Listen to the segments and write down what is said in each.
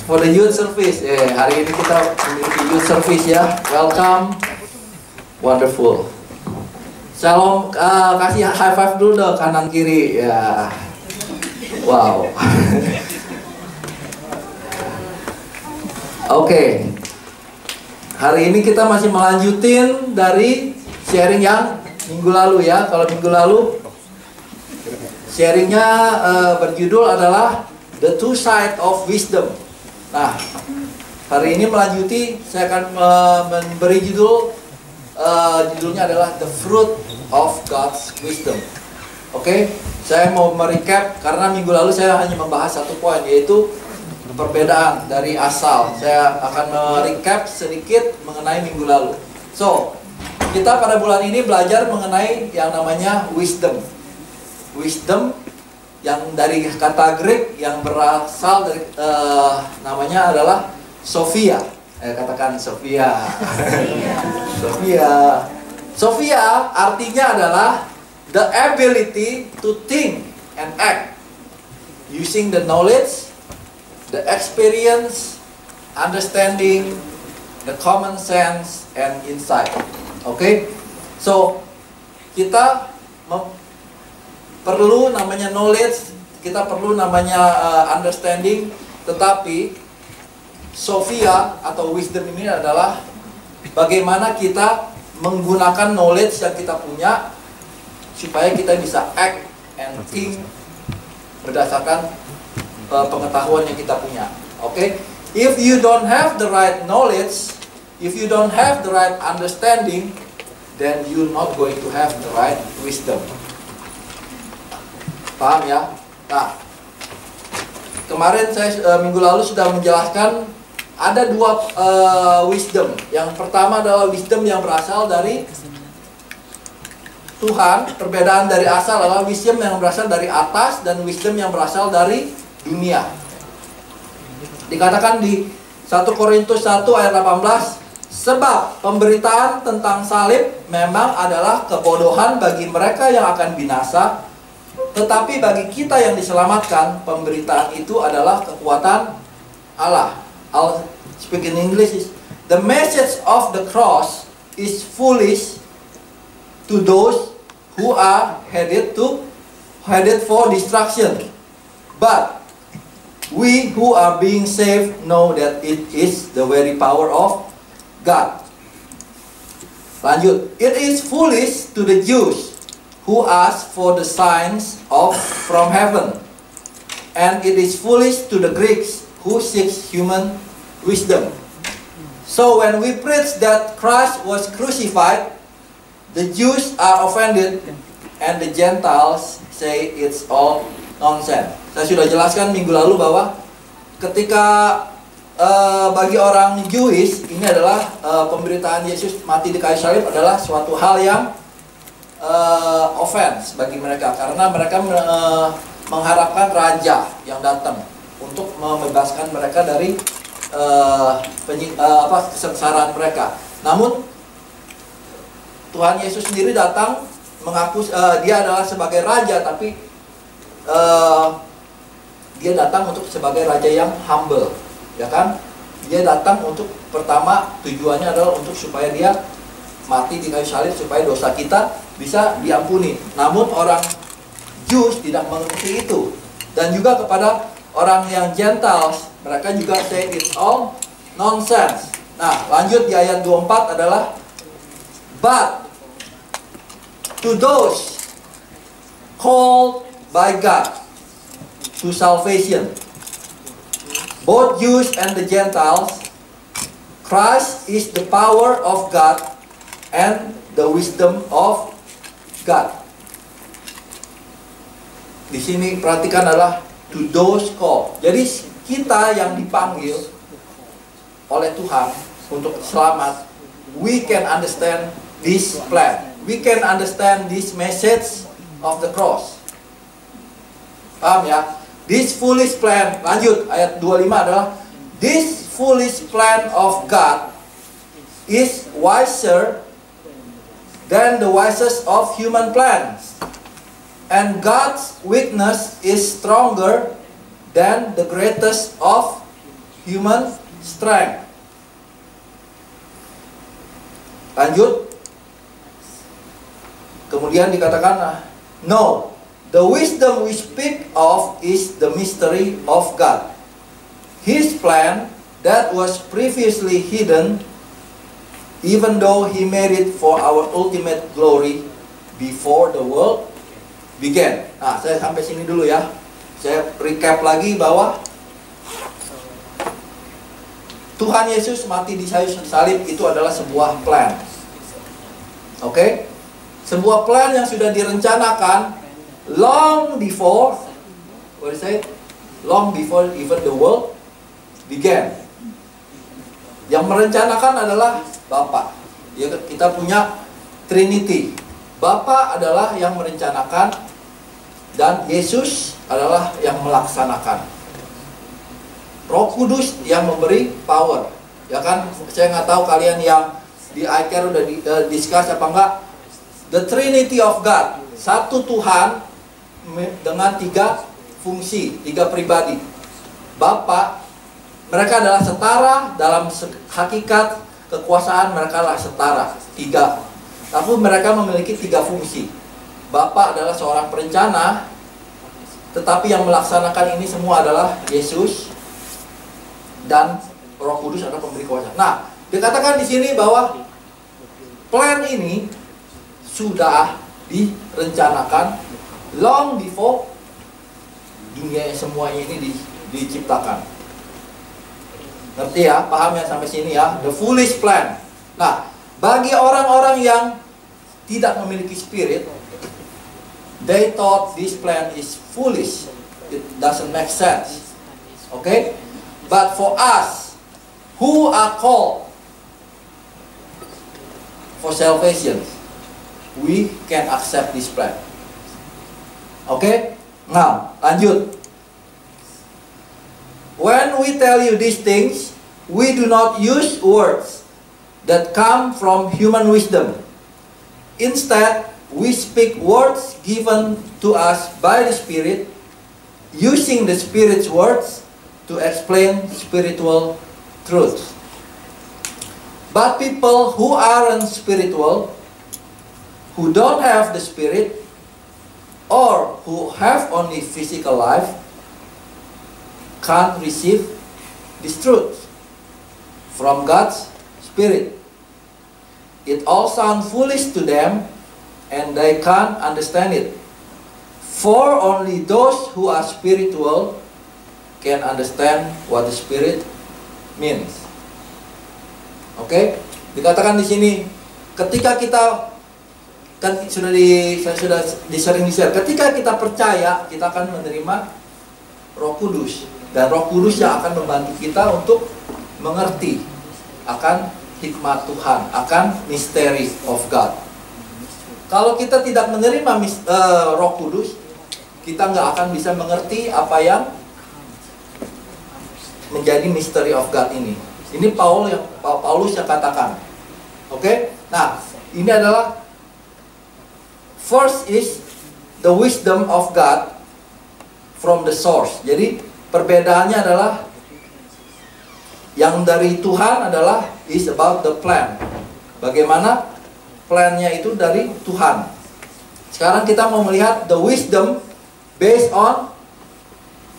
for the youth service. Hari ini kita memiliki youth service ya. Welcome. Wonderful. Shalom, kasih high five dulu dong kanan kiri ya. Wow. Oke. Hari ini kita masih melanjutin dari sharing yang minggu lalu ya. Kalau minggu lalu sharingnya berjudul adalah The Two Sides of Wisdom. Nah, hari ini melanjuti, saya akan memberi judulnya adalah The Fruit of God's Wisdom. Oke, saya mau merecap karena minggu lalu saya hanya membahas satu poin, yaitu perbedaan dari asal. Saya akan merecap sedikit mengenai minggu lalu. So, kita pada bulan ini belajar mengenai yang namanya wisdom. Wisdom yang dari kata Greek yang berasal dari namanya adalah Sophia. Katakan Sophia. Sophia. Sophia artinya adalah the ability to think and act using the knowledge, the experience, understanding, the common sense and insight. Oke? So, kita perlu namanya knowledge, kita perlu namanya understanding, tetapi Sophia atau wisdom ini adalah bagaimana kita menggunakan knowledge yang kita punya supaya kita bisa act and think berdasarkan pengetahuan yang kita punya. Oke? If you don't have the right knowledge, if you don't have the right understanding, then you're not going to have the right wisdom. Paham ya? Nah, kemarin saya minggu lalu sudah menjelaskan ada dua wisdom. Yang pertama adalah wisdom yang berasal dari Tuhan. Perbedaan dari asal adalah wisdom yang berasal dari atas dan wisdom yang berasal dari dunia. Dikatakan di 1 Korintus 1 ayat 18, sebab pemberitaan tentang salib memang adalah kebodohan bagi mereka yang akan binasa, tetapi bagi kita yang diselamatkan, pemberitaan itu adalah kekuatan Allah. I'll speak in English. The message of the cross is foolish to those who are headed for destruction. But we who are being saved know that it is the very power of God. Lanjut. It is foolish to the Jews who ask for the signs from heaven, and it is foolish to the Greeks who seek human wisdom. So when we preach that Christ was crucified, the Jews are offended, and the Gentiles say it's all nonsense. Saya sudah jelaskan minggu lalu bahwa ketika bagi orang Jewish ini adalah pemberitaan Yesus mati di kayu salib adalah suatu hal yang offense bagi mereka, karena mereka mengharapkan raja yang datang untuk membebaskan mereka dari kesengsaraan mereka. Namun Tuhan Yesus sendiri datang mengaku dia adalah sebagai raja, tapi dia datang untuk sebagai raja yang humble, ya kan? Dia datang untuk pertama tujuannya adalah untuk supaya dia mati di kayu salib supaya dosa kita bisa diampuni. Namun orang Jews tidak mengerti itu. Dan juga kepada orang yang Gentiles, mereka juga say it's all nonsense. Nah, lanjut di ayat 24 adalah, but to those called by God to salvation, both Jews and the Gentiles, Christ is the power of God and the wisdom of God. Di sini perhatikan adalah to those called. Jadi kita yang dipanggil oleh Tuhan untuk selamat, we can understand this plan. We can understand this message of the cross. Paham ya? This foolish plan, lanjut ayat 25 adalah, this foolish plan of God is wiser than the wisest of human plans, and God's witness is stronger than the greatest of human strength. Lanjut. Kemudian dikatakan, no, the wisdom we speak of is the mystery of God. His plan that was previously hidden, even though He made it for our ultimate glory before the world began. Nah, saya sampai sini dulu ya. Saya recap lagi bahwa Tuhan Yesus mati di kayu salib itu adalah sebuah plan. Oke? Sebuah plan yang sudah direncanakan long before, what do you say? Long before even the world began. Yang merencanakan adalah Bapa. Ya, kita punya Trinity. Bapa adalah yang merencanakan dan Yesus adalah yang melaksanakan. Roh Kudus yang memberi power. Ya kan, saya nggak tahu kalian yang di iCare udah discuss apa enggak. The Trinity of God, satu Tuhan dengan 3 fungsi, 3 pribadi. Bapa, mereka adalah setara dalam hakikat kekuasaan, mereka adalah setara, 3. Tapi mereka memiliki 3 fungsi. Bapa adalah seorang perencana, tetapi yang melaksanakan ini semua adalah Yesus, dan Roh Kudus adalah pemberi kuasa. Nah, dikatakan di sini bahwa plan ini sudah direncanakan long before dunia semuanya ini diciptakan. Ngerti ya? Paham ya sampai sini ya? The foolish plan. Nah, bagi orang-orang yang tidak memiliki spirit, they thought this plan is foolish. It doesn't make sense. Okay? But for us who are called for salvation, we can accept this plan. Okay? Now, lanjut. When we tell you these things, we do not use words that come from human wisdom. Instead, we speak words given to us by the Spirit, using the Spirit's words to explain spiritual truths. But people who aren't spiritual, who don't have the Spirit, or who have only physical life, can't receive this truth from God's Spirit. It all sounds foolish to them, and they can't understand it. For only those who are spiritual can understand what the Spirit means. Oke? Dikatakan di sini, ketika kita kan sudah disering di-share, ketika kita percaya, kita akan menerima Roh Kudus, dan Roh Kudus yang akan membantu kita untuk mengerti akan hikmat Tuhan, akan misteri of God. Kalau kita tidak menerima Roh Kudus, kita nggak akan bisa mengerti apa yang menjadi misteri of God ini. Ini Paulus yang katakan. Oke? Nah, ini adalah first is the wisdom of God from the source. Jadi perbedaannya adalah yang dari Tuhan adalah is about the plan. Bagaimana plannya itu dari Tuhan. Sekarang kita mau melihat the wisdom based on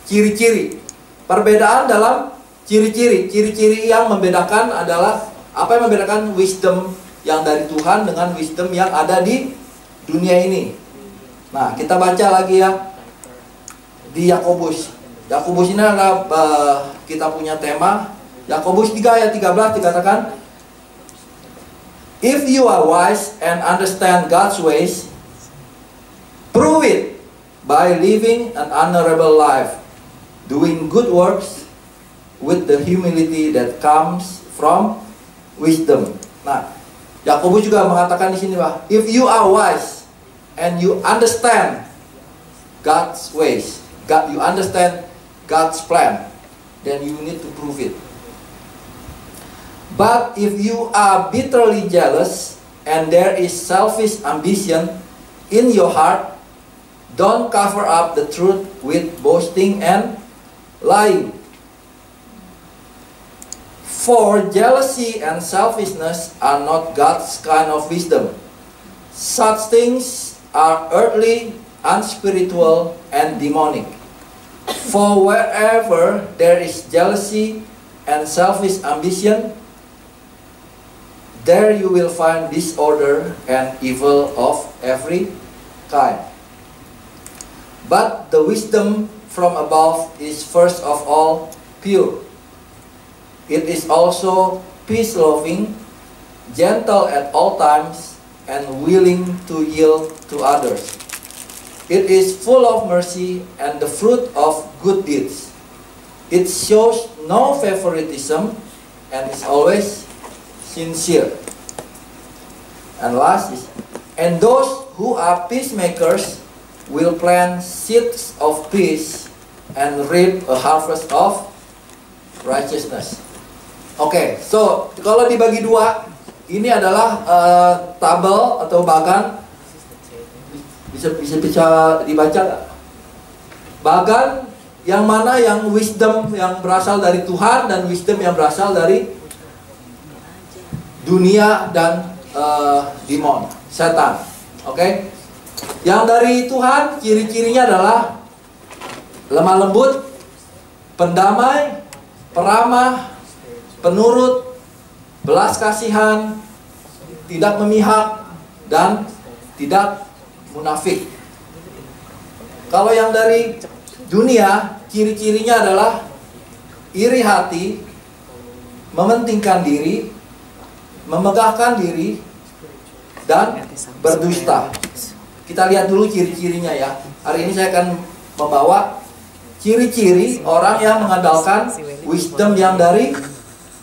ciri-ciri. Perbedaan dalam ciri-ciri. Ciri-ciri yang membedakan adalah apa yang membedakan wisdom yang dari Tuhan dengan wisdom yang ada di dunia ini. Nah, kita baca lagi ya di Yakobus. Yakobus ini adalah kita punya tema. Yakobus 3 ayat 13 dikatakan, if you are wise and understand God's ways, prove it by living an honorable life, doing good works with the humility that comes from wisdom. Nah, Yakobus juga mengatakan di sini bahwa if you are wise and you understand God's ways, you understand God's plan, then you need to prove it. But if you are bitterly jealous and there is selfish ambition in your heart, don't cover up the truth with boasting and lying. For jealousy and selfishness are not God's kind of wisdom. Such things are earthly, unspiritual, and demonic. For wherever there is jealousy and selfish ambition, there you will find disorder and evil of every kind. But the wisdom from above is first of all pure. It is also peace-loving, gentle at all times, and willing to yield to others. It is full of mercy and the fruit of good deeds. It shows no favoritism and is always sincere. And last is, and those who are peacemakers will plant seeds of peace and reap a harvest of righteousness. Oke, so kalau dibagi dua, ini adalah tabel atau bagan, bisa dibaca nggak? Bagan yang mana yang wisdom yang berasal dari Tuhan dan wisdom yang berasal dari dunia dan demon, setan. Oke, yang dari Tuhan ciri-cirinya adalah lemah lembut, pendamai, peramah, penurut, belas kasihan, tidak memihak, dan tidak munafik. Kalau yang dari dunia, ciri-cirinya adalah iri hati, mementingkan diri, memegahkan diri, dan berdusta. Kita lihat dulu ciri-cirinya ya. Hari ini saya akan membawa ciri-ciri orang yang mengandalkan wisdom yang dari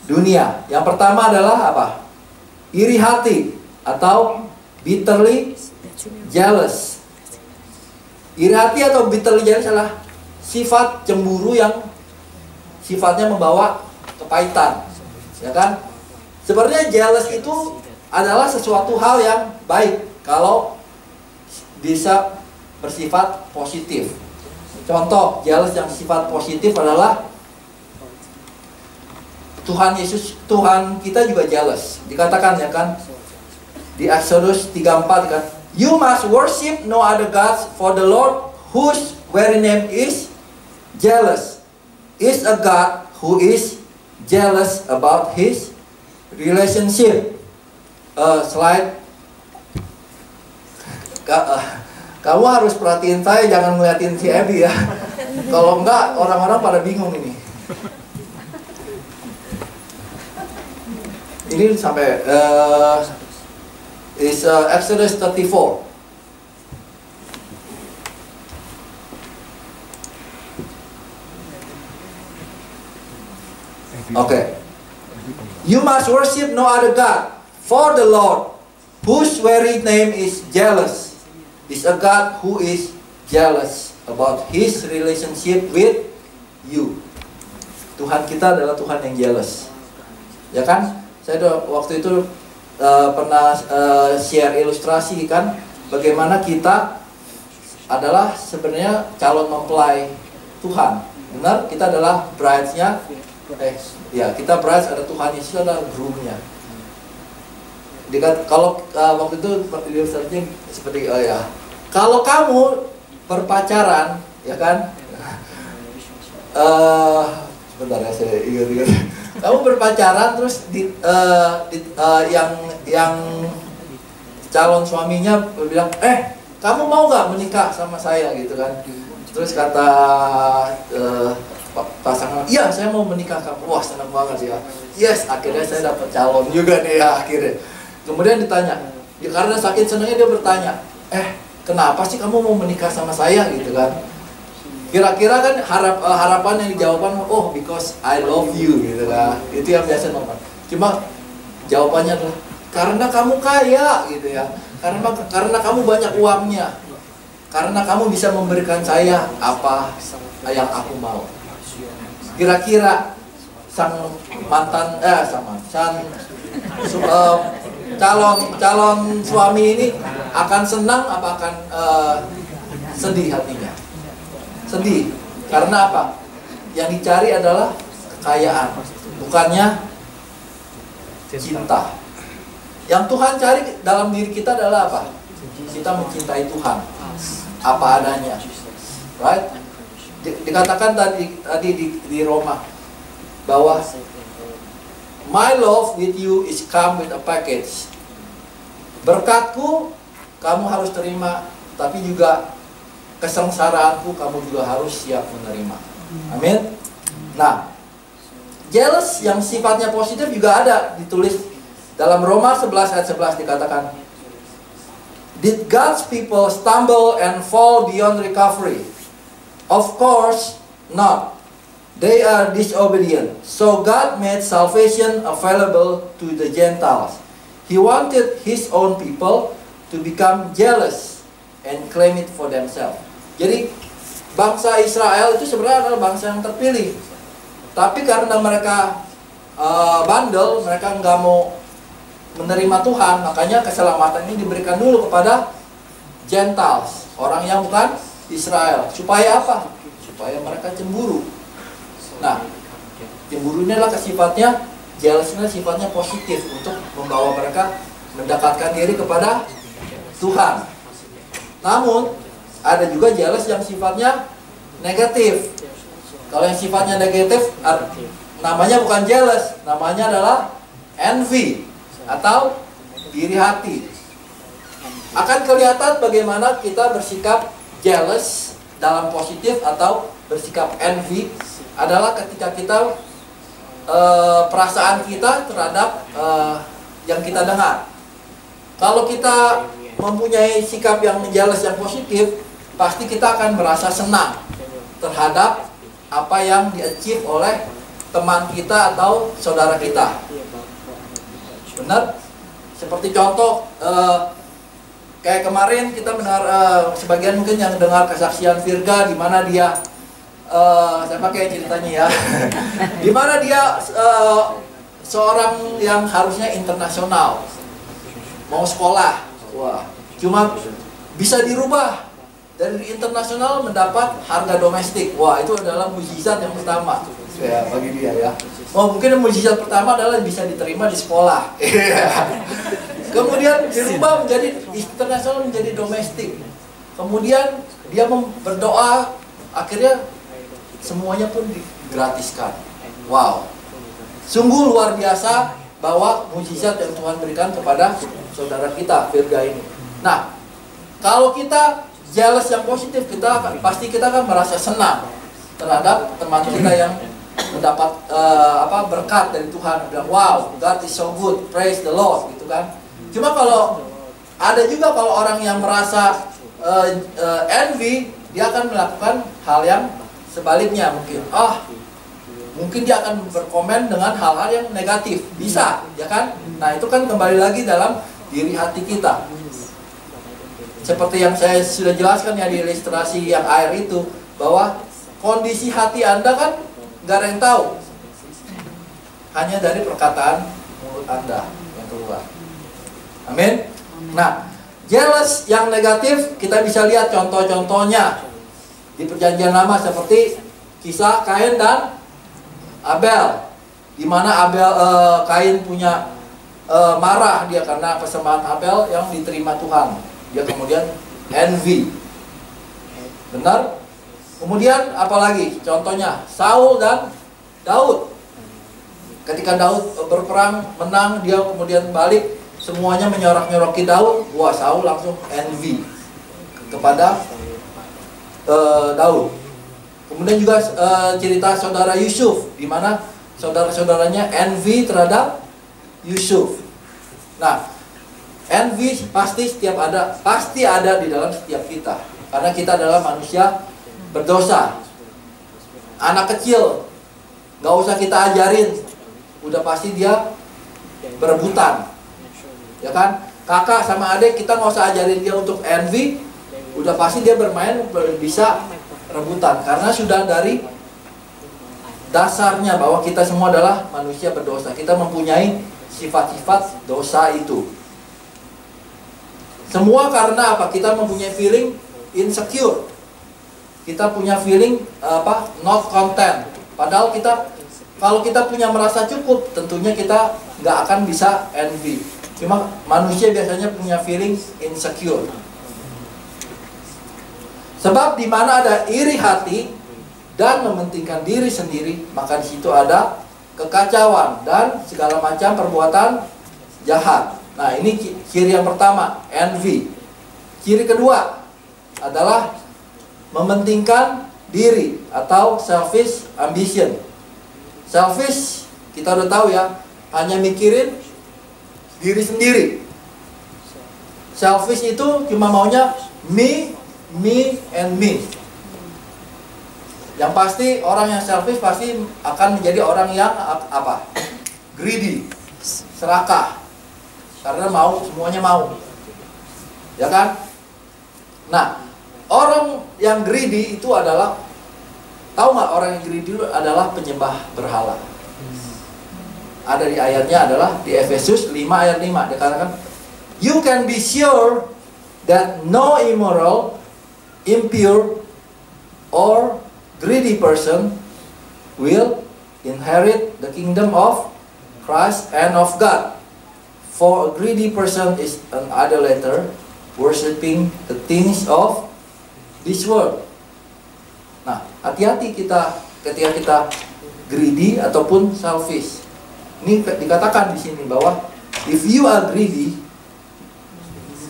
dunia. Yang pertama adalah apa? Iri hati atau bitterly jealous. Iri hati atau bitterly jealous adalah sifat cemburu yang sifatnya membawa kepahitan, ya kan? Sebenarnya jealous itu adalah sesuatu hal yang baik kalau bisa bersifat positif. Contoh jealous yang sifat positif adalah Tuhan Yesus, Tuhan kita juga jealous. Dikatakan ya kan di Exodus 3:4 kan, you must worship no other gods, for the Lord whose very name is jealous is a God who is jealous about his relationship. Slide. Kamu harus perhatiin saya, jangan ngeliatin si Abby ya. Kalau enggak orang-orang pada bingung ini. Ini sampai Exodus 34. Okay. You must worship no other God, for the Lord, whose very name is jealous, is a God who is jealous about his relationship with you. Tuhan kita adalah Tuhan yang jealous. Ya kan? Saya waktu itu pernah share ilustrasi kan, bagaimana kita adalah sebenarnya calon mempelai Tuhan. Benar? Kita adalah brides-nya. Kita brides, ada Tuhan Yesus adalah groom-nya. Kalau waktu itu ilustrasinya seperti kalau kamu berpacaran, ya kan? Sebentar ya, saya ingat. Kamu berpacaran terus yang calon suaminya bilang, kamu mau nggak menikah sama saya gitu kan? Terus kata pasangan, iya saya mau menikah kamu. Wah senang banget ya. Yes, akhirnya saya dapat calon juga nih ya akhirnya. Kemudian ditanya, ya karena saking senangnya dia bertanya, kenapa sih kamu mau menikah sama saya gitu kan? Kira-kira kan harapan yang dijawabkan, oh because I love you gitu kan. Itu yang biasa normal. Cuma jawabannya adalah karena kamu kaya gitu ya. Karena kamu banyak uangnya. Karena kamu bisa memberikan saya apa yang aku mau. Kira-kira sang mantan calon suami ini akan senang apa akan sedih hatinya? Sedih. Karena apa? Yang dicari adalah kekayaan, bukannya cinta. Yang Tuhan cari dalam diri kita adalah apa? Kita mencintai Tuhan apa adanya, right? Dikatakan tadi di Roma bahwa my love with you is come with a package. Berkatku kamu harus terima, tapi juga kesengsaraanku kamu juga harus siap menerima. Amin. Nah, jealous yang sifatnya positif juga ada ditulis dalam Roma 11 ayat 11 dikatakan, did God's people stumble and fall beyond recovery? Of course not. They are disobedient. So God made salvation available to the Gentiles. He wanted His own people to become jealous and claim it for themselves. Jadi bangsa Israel itu sebenarnya adalah bangsa yang terpilih. Tapi karena mereka bandel, mereka nggak mau menerima Tuhan, makanya keselamatan ini diberikan dulu kepada Gentiles, orang yang bukan Israel. Supaya apa? Supaya mereka cemburu. Nah, cemburu ini adalah sifatnya, jealousnya sifatnya positif untuk membawa mereka mendekatkan diri kepada Tuhan. Namun ada juga jealous yang sifatnya negatif. Kalau yang sifatnya negatif, namanya bukan jealous, namanya adalah envy atau iri hati. Akan kelihatan bagaimana kita bersikap jealous dalam positif atau bersikap envy adalah ketika kita perasaan kita terhadap yang kita dengar. Kalau kita mempunyai sikap yang jealous yang positif, pasti kita akan merasa senang terhadap apa yang di-achieve oleh teman kita atau saudara kita. Benar? Seperti contoh kayak kemarin kita mendengar sebagian mungkin yang dengar kesaksian Virga di mana dia saya pakai ceritanya ya. Di mana dia seorang yang harusnya internasional mau sekolah. Wah, cuma bisa dirubah dari internasional mendapat harga domestik. Wah, itu adalah mukjizat yang pertama ya bagi dia ya. Oh, mungkin mukjizat pertama adalah bisa diterima di sekolah. Kemudian dirubah menjadi internasional menjadi domestik. Kemudian dia berdoa, akhirnya semuanya pun digratiskan. Wow, sungguh luar biasa bahwa mukjizat yang Tuhan berikan kepada saudara kita Virga ini. Nah, kalau kita jealous yang positif, pasti kita akan merasa senang terhadap teman kita yang mendapat berkat dari Tuhan. Bilang, wow, God is so good, praise the Lord, gitu kan. Cuma kalau ada juga kalau orang yang merasa envy, dia akan melakukan hal yang sebaliknya mungkin. Mungkin dia akan berkomen dengan hal-hal yang negatif. Bisa, ya kan? Nah, itu kan kembali lagi dalam diri hati kita. Seperti yang saya sudah jelaskan ya di ilustrasi yang air itu, bahwa kondisi hati Anda kan nggak ada yang tahu. Hanya dari perkataan mulut Anda yang keluar. Amin. Nah, jealous yang negatif kita bisa lihat contoh-contohnya di Perjanjian Lama seperti kisah Kain dan Abel, di mana Kain punya marah dia karena persembahan Abel yang diterima Tuhan. Dia kemudian envy. Benar? Kemudian apalagi? Contohnya Saul dan Daud. Ketika Daud berperang menang, dia kemudian balik, semuanya menyorok-nyoroki Daud. Wah, Saul langsung envy kepada Daud. Kemudian juga cerita saudara Yusuf, di mana saudara-saudaranya envy terhadap Yusuf. Nah, envy pasti ada di dalam setiap kita, karena kita adalah manusia berdosa. Anak kecil nggak usah kita ajarin, udah pasti dia berebutan, ya kan? Kakak sama adik kita nggak usah ajarin dia untuk envy, udah pasti dia bermain bisa rebutan, karena sudah dari dasarnya bahwa kita semua adalah manusia berdosa. Kita mempunyai sifat-sifat dosa itu. Semua karena apa? Kita mempunyai feeling insecure. Kita punya feeling not content. Padahal kita Kalau kita punya merasa cukup, tentunya kita nggak akan bisa envy. Cuma manusia biasanya punya feeling insecure. Sebab di mana ada iri hati dan mementingkan diri sendiri, maka di situ ada kekacauan dan segala macam perbuatan jahat. Nah, ini ciri yang pertama, envy. Ciri kedua adalah mementingkan diri atau selfish ambition. Selfish, kita udah tahu ya, hanya mikirin diri sendiri. Selfish itu cuma maunya me, and me. Yang pasti orang yang selfish pasti akan menjadi orang yang apa? Greedy, serakah. Karena mau, semuanya mau. Ya kan? Nah, orang yang greedy itu adalah, tahu nggak, orang yang greedy itu adalah penyembah berhala. Ada di ayatnya adalah di Efesus 5 ayat 5 dikatakan, you can be sure that no immoral, impure, or greedy person will inherit the kingdom of Christ and of God. For a greedy person is an idolater, worshiping the things of this world. Nah, hati-hati kita ketika kita greedy ataupun selfish. Ini dikatakan di sini bahwa if you are greedy,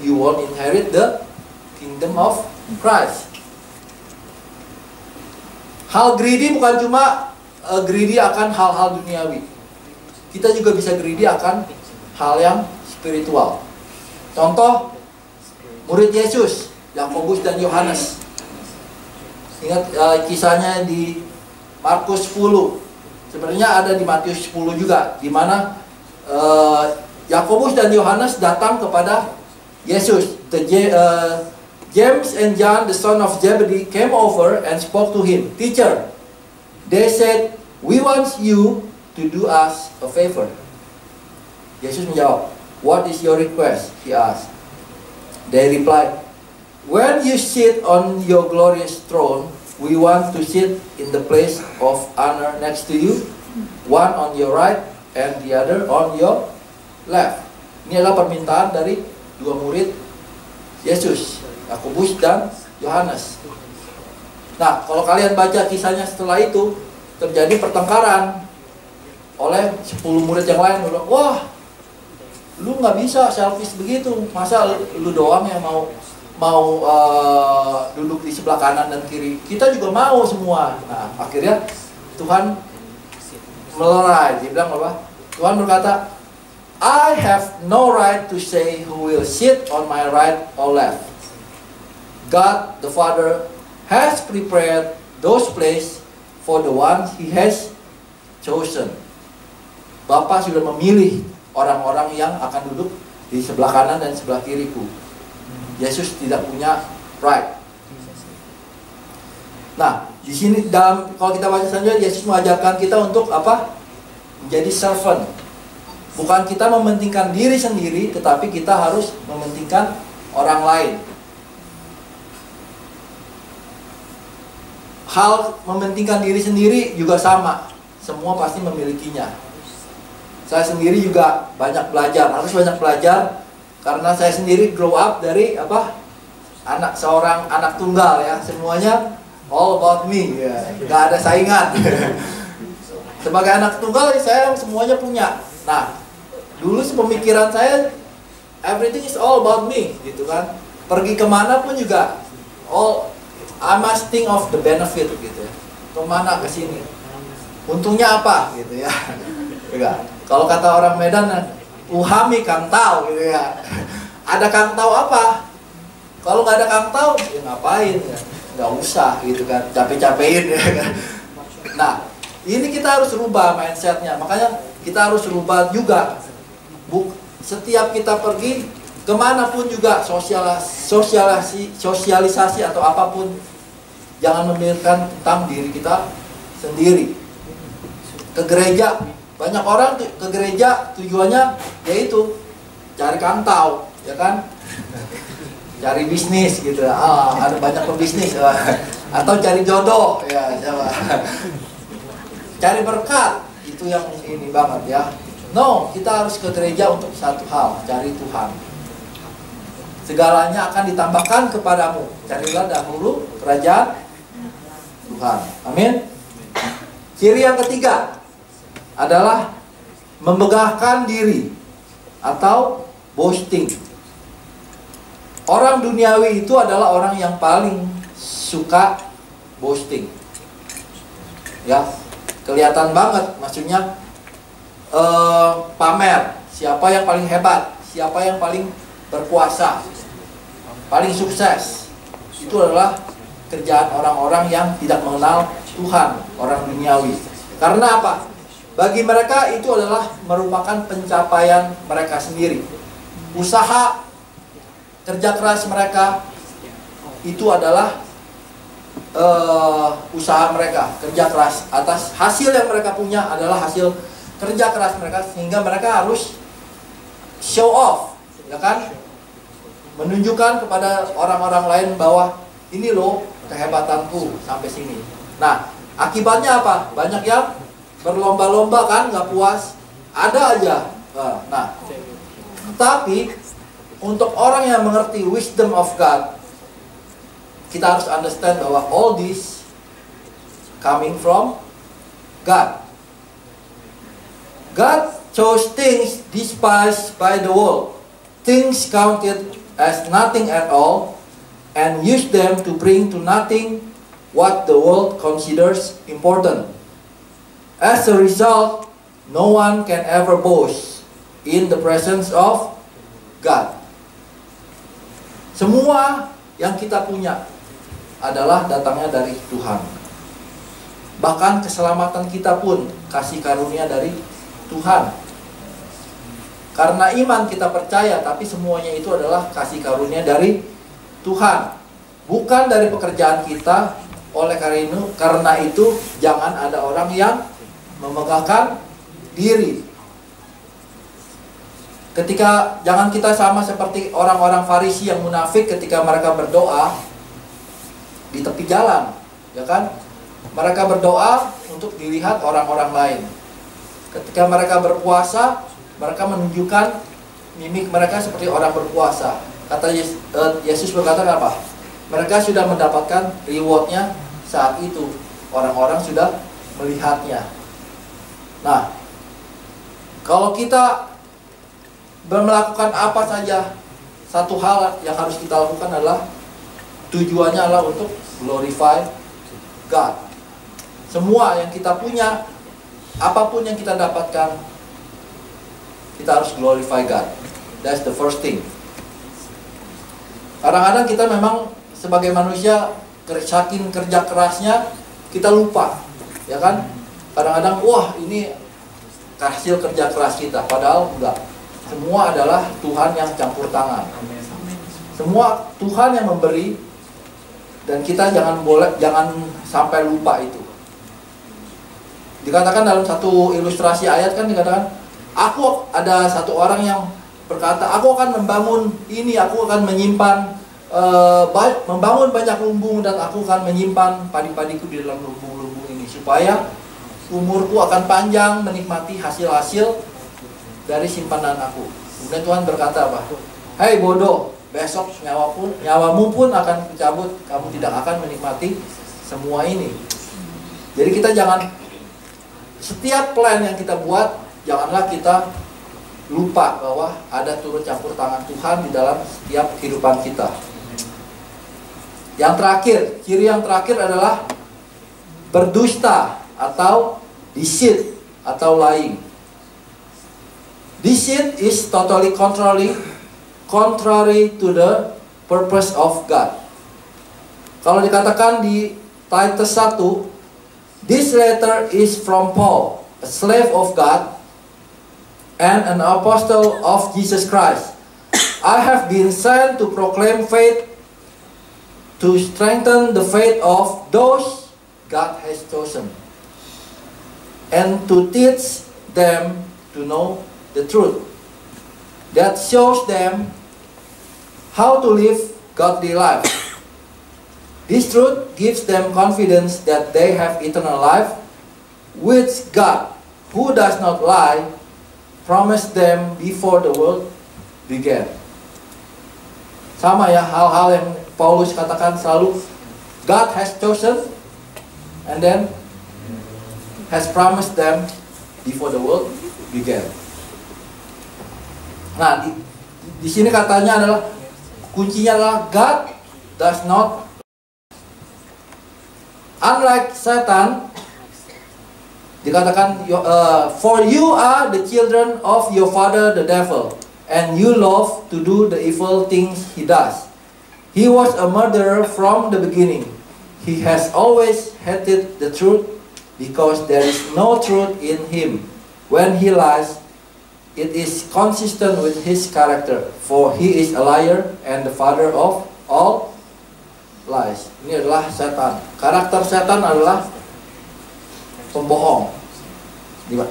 you won't inherit the kingdom of Christ. Hal greedy bukan cuma greedy akan hal-hal duniawi. Kita juga bisa greedy akan hal yang spiritual. Contoh, murid Yesus, Yakobus dan Yohanes. Ingat kisahnya di Markus 10. Sebenarnya ada di Matius 10 juga, di mana Yakobus dan Yohanes datang kepada Yesus. James and John, the son of Zebedee, came over and spoke to him. Teacher, they said, we want you to do us a favor. Yesus menjawab, what is your request? He asked. They replied, when you sit on your glorious throne, we want to sit in the place of honor next to you, one on your right and the other on your left. Ini adalah permintaan dari dua murid Yesus, Yakobus dan Yohanes. Nah, kalau kalian baca kisahnya setelah itu, terjadi pertengkaran oleh 10 murid yang lain. Bilang, wah, lu nggak bisa selfish begitu, masa lu doang yang mau duduk di sebelah kanan dan kiri, kita juga mau semua. Nah, akhirnya Tuhan melerai. Dia bilang apa? Tuhan berkata, I have no right to say who will sit on my right or left. God the Father has prepared those places for the ones He has chosen. Bapa sudah memilih orang-orang yang akan duduk di sebelah kanan dan sebelah kiriku. Yesus tidak punya right. Nah, di sini kalau kita baca selanjutnya, Yesus mengajarkan kita untuk apa? Menjadi servant. Bukan kita mementingkan diri sendiri, tetapi kita harus mementingkan orang lain. Hal mementingkan diri sendiri juga sama. Semua pasti memilikinya. Saya sendiri juga banyak belajar, harus banyak belajar. Karena saya sendiri grow up dari seorang anak tunggal ya, semuanya all about me, ya. Gak ada saingan. Sebagai anak tunggal saya semuanya punya. Nah, dulu pemikiran saya everything is all about me, gitu kan. Pergi kemana pun juga I must think of the benefit, gitu ya. Kemana ke sini, untungnya apa, gitu ya. Kalau kata orang Medan, uhami kang tau, gitu ya. Ada kang tau apa? Kalau nggak ada kang tau, ya ngapain ya? Nggak usah, gitu kan. Capek-capekin, ya kan. Nah, ini kita harus rubah mindsetnya. Makanya kita harus rubah juga. Setiap kita pergi kemanapun juga, sosialisasi atau apapun, jangan memikirkan tentang diri kita sendiri. Ke gereja, banyak orang ke gereja tujuannya yaitu cari kantau, ya kan? Cari bisnis gitu. Ada banyak pebisnis atau cari jodoh, ya, siapa? Cari berkat. itu yang ini banget ya. No, kita harus ke gereja untuk satu hal, cari Tuhan. Segalanya akan ditambahkan kepadamu. Carilah dahulu kerajaan Tuhan. Amin. Ciri yang ketiga adalah memegahkan diri atau boasting. Orang duniawi itu adalah orang yang paling suka boasting. Ya, kelihatan banget, maksudnya pamer. Siapa yang paling hebat? Siapa yang paling berkuasa? Paling sukses? Itu adalah kerjaan orang-orang yang tidak mengenal Tuhan, orang duniawi. Karena apa? Bagi mereka itu adalah merupakan pencapaian mereka sendiri. Usaha, kerja keras mereka itu adalah usaha mereka, kerja keras. Atas hasil yang mereka punya adalah hasil kerja keras mereka, sehingga mereka harus show off, ya kan? Menunjukkan kepada orang-orang lain bahwa ini loh kehebatanku sampai sini. Nah, akibatnya apa? Banyak yang berlomba-lomba kan, nggak puas, ada aja. Nah, tapi untuk orang yang mengerti wisdom of God, kita harus understand bahwa all this coming from God. God chose things despised by the world, things counted as nothing at all, and used them to bring to nothing what the world considers important. As a result, no one can ever boast in the presence of God. Semua yang kita punya adalah datangnya dari Tuhan. Bahkan keselamatan kita pun kasih karunia dari Tuhan. Karena iman kita percaya, tapi semuanya itu adalah kasih karunia dari Tuhan, bukan dari pekerjaan kita. Oleh karena itu jangan ada orang yang memegahkan diri. Jangan kita sama seperti orang-orang Farisi yang munafik ketika mereka berdoa di tepi jalan, ya kan? Mereka berdoa untuk dilihat orang-orang lain. Ketika mereka berpuasa, mereka menunjukkan mimik mereka seperti orang berpuasa. Kata Yesus berkata apa? Mereka sudah mendapatkan rewardnya saat itu. Orang-orang sudah melihatnya. Nah, kalau kita melakukan apa saja, satu hal yang harus kita lakukan adalah tujuannya adalah untuk glorify God. Semua yang kita punya, apapun yang kita dapatkan, kita harus glorify God. That's the first thing. Kadang-kadang kita memang sebagai manusia, saking kerja kerasnya, kita lupa, ya kan? Kadang-kadang, wah ini hasil kerja keras kita, padahal enggak. Semua adalah Tuhan yang campur tangan. Semua Tuhan yang memberi, dan kita jangan sampai lupa itu. Dikatakan dalam satu ilustrasi ayat kan dikatakan, ada satu orang yang berkata, aku akan membangun ini, aku akan menyimpan membangun banyak lumbung, dan aku akan menyimpan padi-padiku di dalam lumbung-lumbung ini supaya umurku akan panjang menikmati hasil-hasil dari simpanan aku. Kemudian Tuhan berkata apa? Hei bodoh, besok nyawamu pun akan dicabut, kamu tidak akan menikmati semua ini. Jadi kita jangan, setiap plan yang kita buat, janganlah kita lupa bahwa ada turut campur tangan Tuhan di dalam setiap kehidupan kita. Yang terakhir, ciri yang terakhir adalah berdusta atau deceit atau lying. Deceit is totally contrary to the purpose of God. Kalau dikatakan di Titus 1, this letter is from Paul, a slave of God and an apostle of Jesus Christ. I have been sent to proclaim faith, to strengthen the faith of those God has chosen, and to teach them to know the truth that shows them how to live godly life. This truth gives them confidence that they have eternal life with God who does not lie, promised them before the world began. Sama ya, hal-hal yang Paulus katakan selalu, God has chosen and then has promised them before the world began. Nah, di sini katanya adalah, kuncinya adalah God does not. Unlike Satan, dikatakan, for you are the children of your father the devil, and you love to do the evil things he does. He was a murderer from the beginning. He has always hated the truth, because there is no truth in him. When he lies, it is consistent with his character, for he is a liar and the father of all lies. Ini adalah setan. Karakter setan adalah pembohong.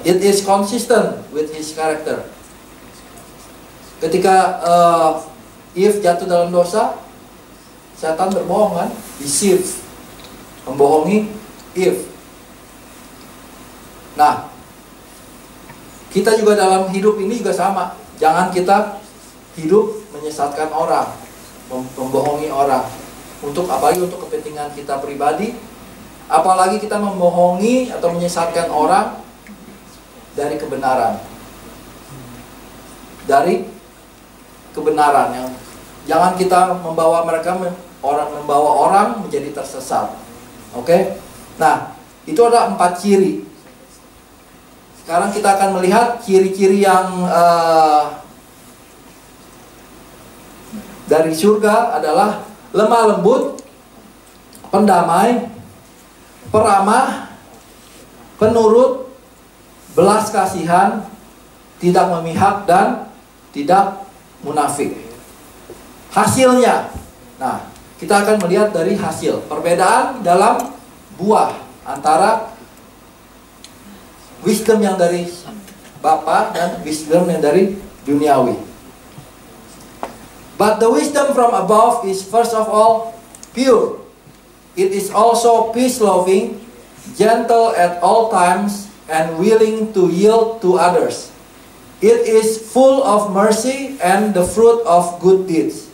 It is consistent with his character. Ketika Eve jatuh dalam dosa, setan berbohong kan, deceive, membohongi Eve. Nah, kita juga dalam hidup ini juga sama. Jangan kita hidup menyesatkan orang, membohongi orang. Apalagi untuk kepentingan kita pribadi, apalagi kita membohongi atau menyesatkan orang dari kebenaran. Dari kebenaran yang jangan kita membawa orang menjadi tersesat. Oke? Nah, itu ada 4 ciri. Sekarang kita akan melihat ciri-ciri yang dari surga adalah lemah lembut, pendamai, peramah, penurut, belas kasihan, tidak memihak, dan tidak munafik. Hasilnya, nah, kita akan melihat dari hasil perbedaan dalam buah antara wisdom yang dari Bapa dan wisdom yang dari duniawi. But the wisdom from above is first of all pure. It is also peace-loving, gentle at all times, and willing to yield to others. It is full of mercy and the fruit of good deeds.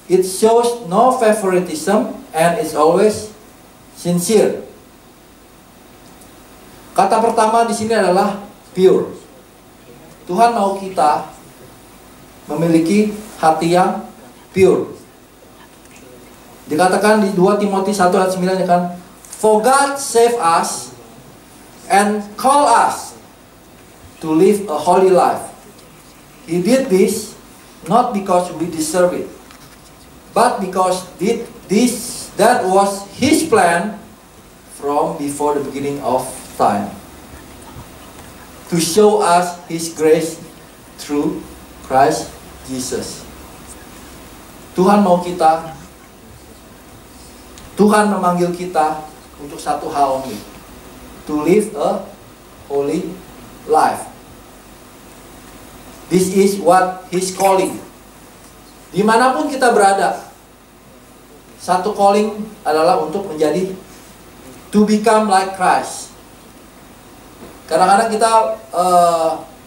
It shows no favoritism and is always sincere. Kata pertama di sini adalah pure. Tuhan mau kita memiliki hati yang pure. Dikatakan di 2 Timotius 1 ayat 9 kan, for God save us and call us to live a holy life. He did this not because we deserve it, but because that was His plan from before the beginning of time, to show us His grace through Christ Jesus. Tuhan mau kita, Tuhan memanggil kita untuk satu hal ini, to live a holy life. This is what His calling. Dimanapun kita berada, satu calling adalah untuk menjadi, to become like Christ. Kadang-kadang kita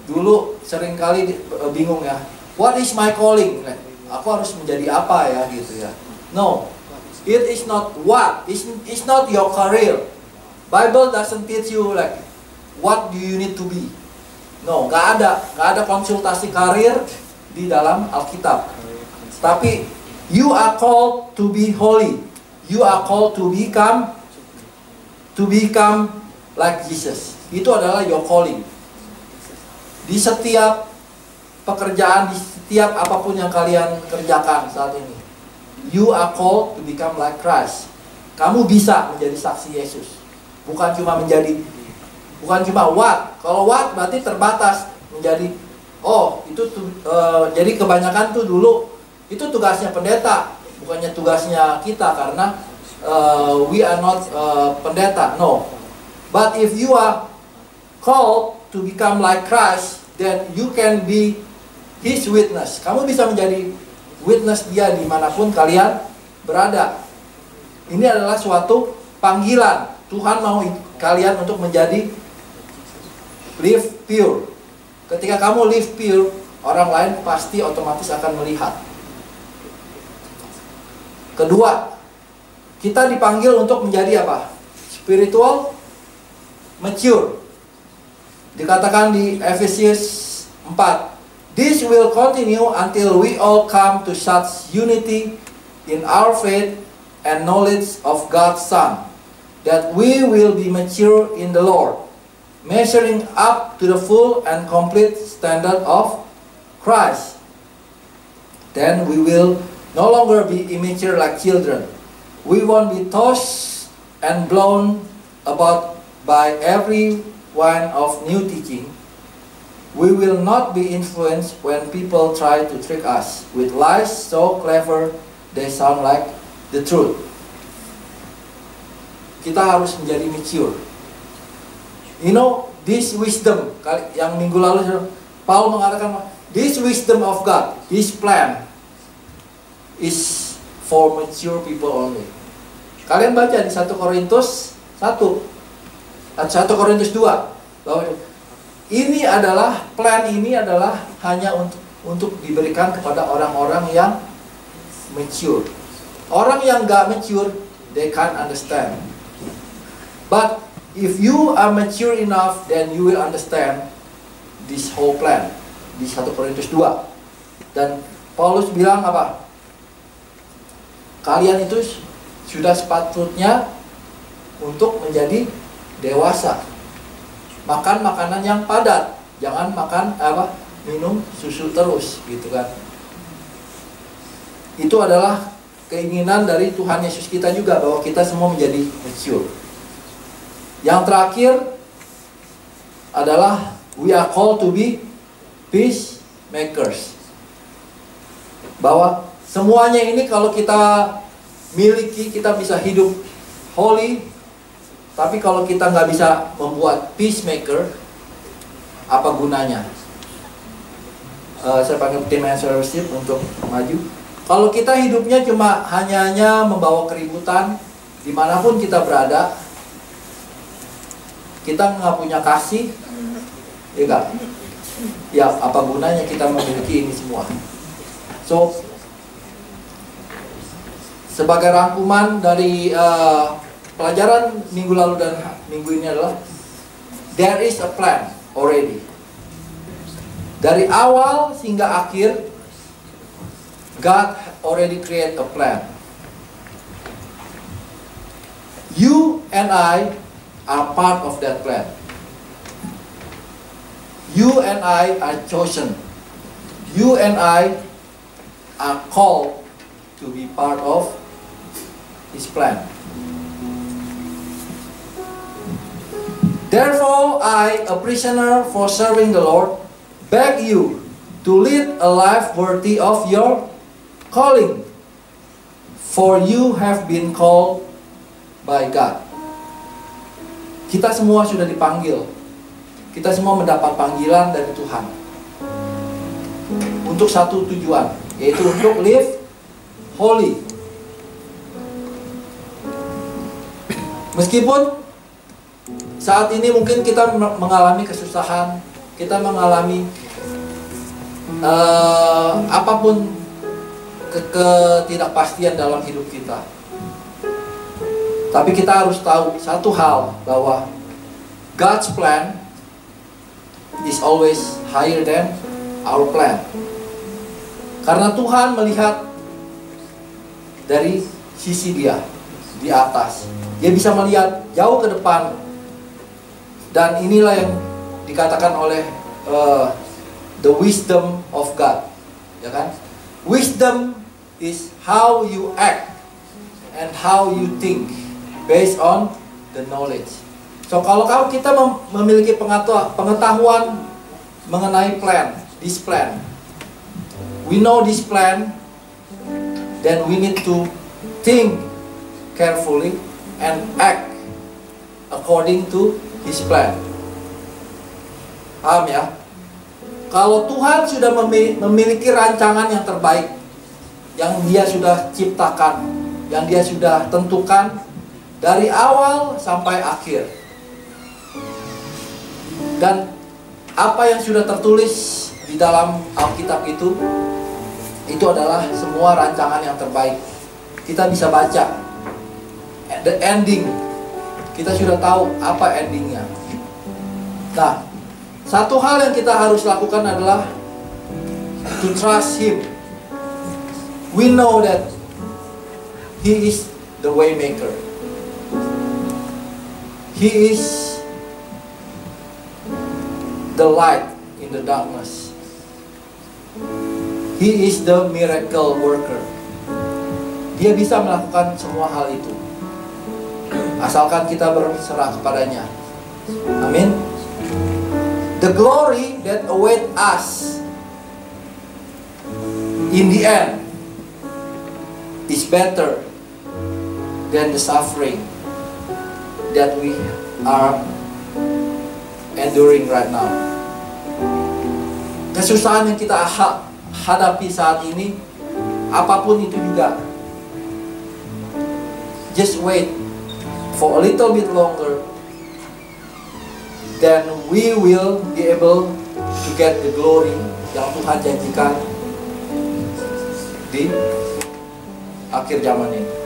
dulu seringkali bingung ya, what is my calling? Aku harus menjadi apa ya gitu ya. No, it is not what, it's not your career. Bible doesn't teach you like what do you need to be. No, gak ada konsultasi karir di dalam Alkitab. Tapi you are called to be holy. You are called to become like Jesus. Itu adalah your calling. Di setiap pekerjaan, di setiap apapun yang kalian kerjakan saat ini, you are called to become like Christ. Kamu bisa menjadi saksi Yesus. Bukan cuma what. Kalau what berarti terbatas menjadi, jadi kebanyakan tuh dulu itu tugasnya pendeta, bukannya tugasnya kita, karena we are not pendeta. No. But if you are called to become like Christ, then you can be His witness. Kamu bisa menjadi witness Dia dimanapun kalian berada. Ini adalah suatu panggilan. Tuhan mau kalian untuk menjadi live pure. Ketika kamu live pure, orang lain pasti otomatis akan melihat. Kedua, kita dipanggil untuk menjadi apa? Spiritual mature. Dikatakan di Efesius 4, this will continue until we all come to such unity in our faith and knowledge of God's Son, that we will be mature in the Lord, measuring up to the full and complete standard of Christ. Then we will no longer be immature like children. We won't be tossed and blown about by every wind of new teaching. We will not be influenced when people try to trick us with lies so clever they sound like the truth. Kita harus menjadi mature. You know, this wisdom, yang minggu lalu Paul mengatakan, this wisdom of God, this plan is for mature people only. Kalian baca di 1 Korintus 1, 1 Korintus 2, bahwa ini adalah, plan ini adalah hanya untuk diberikan kepada orang-orang yang mature. Orang yang gak mature, they can't understand. But if you are mature enough, then you will understand this whole plan. Di 1 Korintus 2. Dan Paulus bilang apa? Kalian itu sudah sepatutnya untuk menjadi dewasa. Makan makanan yang padat, jangan makan minum susu terus, gitu kan. Itu adalah keinginan dari Tuhan Yesus kita juga, bahwa kita semua menjadi mature. Yang terakhir adalah we are called to be peacemakers. Bahwa semuanya ini kalau kita miliki, kita bisa hidup holy. Tapi kalau kita nggak bisa membuat peacemaker, apa gunanya? Saya panggil tim answership untuk maju. Kalau kita hidupnya cuma hanya membawa keributan, dimanapun kita berada, kita nggak punya kasih, ya nggak? Ya apa gunanya kita memiliki ini semua? So, sebagai rangkuman dari pelajaran minggu lalu dan minggu ini adalah, there is a plan already. Dari awal hingga akhir, God already create a plan. You and I are part of that plan. You and I are chosen. You and I are called to be part of His plan. Therefore, I, a prisoner for serving the Lord, beg you to lead a life worthy of your calling, for you have been called by God. Kita semua sudah dipanggil. Kita semua mendapat panggilan dari Tuhan untuk satu tujuan, yaitu untuk live holy. Meskipun saat ini mungkin kita mengalami kesusahan, kita mengalami apapun ketidakpastian dalam hidup kita. Tapi kita harus tahu satu hal, bahwa God's plan is always higher than our plan. Karena Tuhan melihat dari sisi Dia di atas. Dia bisa melihat jauh ke depan. Dan inilah yang dikatakan oleh the wisdom of God, ya kan? Wisdom is how you act and how you think based on the knowledge. So kalau kita memiliki pengetahuan mengenai this plan, we know this plan, then we need to think carefully and act according to His plan. Paham ya? Kalau Tuhan sudah memiliki rancangan yang terbaik, yang Dia sudah ciptakan, yang Dia sudah tentukan dari awal sampai akhir, dan apa yang sudah tertulis di dalam Alkitab itu adalah semua rancangan yang terbaik. Kita bisa baca the ending, kita sudah tahu apa endingnya. Nah, satu hal yang kita harus lakukan adalah to trust Him. We know that He is the way maker. He is the light in the darkness. He is the miracle worker. Dia bisa melakukan semua hal itu, asalkan kita berserah kepadanya. Amin. The glory that await us in the end is better than the suffering that we are enduring right now. Kesusahan yang kita hadapi saat ini, apapun itu juga, just wait for a little bit longer, then we will be able to get the glory yang Tuhan janjikan di akhir zaman ini.